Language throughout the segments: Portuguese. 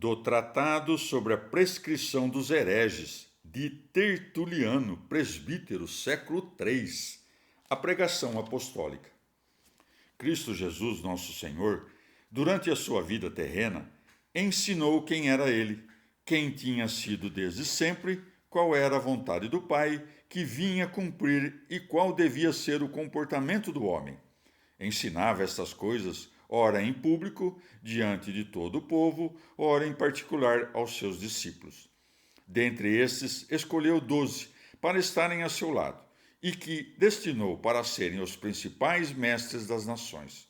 do Tratado sobre a Prescrição dos Hereges, de Tertuliano, presbítero, século III, a pregação apostólica. Cristo Jesus, nosso Senhor, durante a sua vida terrena, ensinou quem era ele, quem tinha sido desde sempre, qual era a vontade do Pai, que vinha cumprir e qual devia ser o comportamento do homem. Ensinava estas coisas, ora em público, diante de todo o povo, ora em particular aos seus discípulos. Dentre estes, escolheu 12 para estarem a seu lado, e que destinou para serem os principais mestres das nações.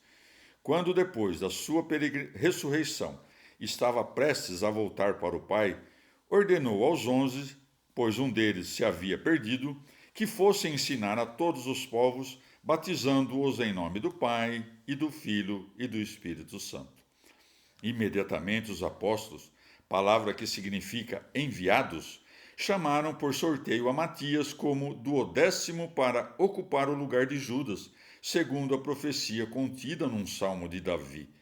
Quando, depois da sua ressurreição, estava prestes a voltar para o Pai, ordenou aos 11, pois um deles se havia perdido, que fossem ensinar a todos os povos, batizando-os em nome do Pai, e do Filho e do Espírito Santo. Imediatamente os apóstolos, palavra que significa enviados, chamaram por sorteio a Matias como 12º para ocupar o lugar de Judas, segundo a profecia contida num salmo de Davi.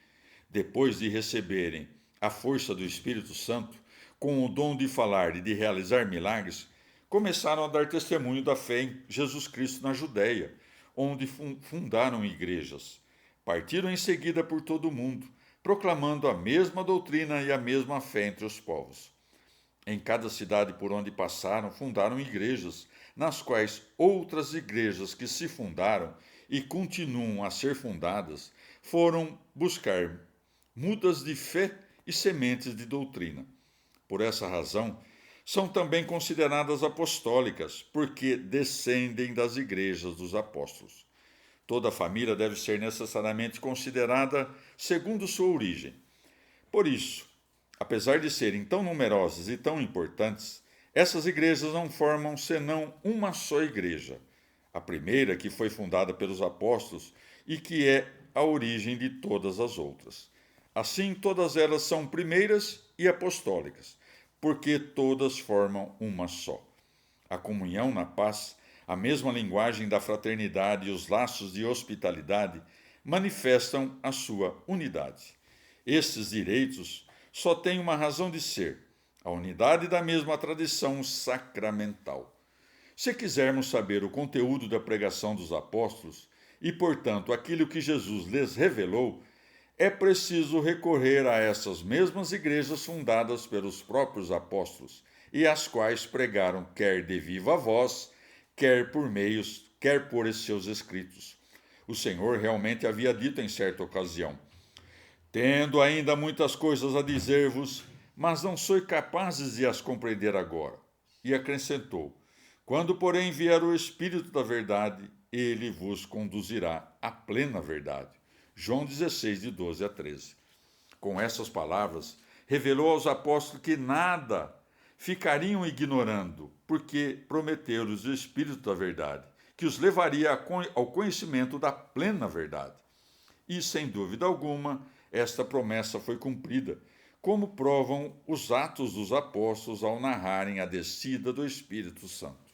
Depois de receberem a força do Espírito Santo, com o dom de falar e de realizar milagres, começaram a dar testemunho da fé em Jesus Cristo na Judéia, onde fundaram igrejas. Partiram em seguida por todo o mundo, proclamando a mesma doutrina e a mesma fé entre os povos. Em cada cidade por onde passaram, fundaram igrejas, nas quais outras igrejas que se fundaram e continuam a ser fundadas foram buscar mudas de fé e sementes de doutrina. Por essa razão, são também consideradas apostólicas, porque descendem das igrejas dos apóstolos. Toda família deve ser necessariamente considerada segundo sua origem. Por isso, apesar de serem tão numerosas e tão importantes, essas igrejas não formam senão uma só igreja, a primeira que foi fundada pelos apóstolos e que é a origem de todas as outras. Assim, todas elas são primeiras e apostólicas, porque todas formam uma só. A comunhão na paz, a mesma linguagem da fraternidade e os laços de hospitalidade manifestam a sua unidade. Estes direitos só têm uma razão de ser, a unidade da mesma tradição sacramental. Se quisermos saber o conteúdo da pregação dos apóstolos e, portanto, aquilo que Jesus lhes revelou, é preciso recorrer a essas mesmas igrejas fundadas pelos próprios apóstolos e as quais pregaram quer de viva voz, quer por seus escritos. O Senhor realmente havia dito em certa ocasião: tendo ainda muitas coisas a dizer-vos, mas não sois capazes de as compreender agora. E acrescentou: quando, porém, vier o Espírito da verdade, ele vos conduzirá à plena verdade. João 16, de 12 a 13. Com essas palavras, revelou aos apóstolos que nada ficariam ignorando, porque prometeu-lhes o Espírito da verdade, que os levaria ao conhecimento da plena verdade. E, sem dúvida alguma, esta promessa foi cumprida, como provam os Atos dos Apóstolos ao narrarem a descida do Espírito Santo.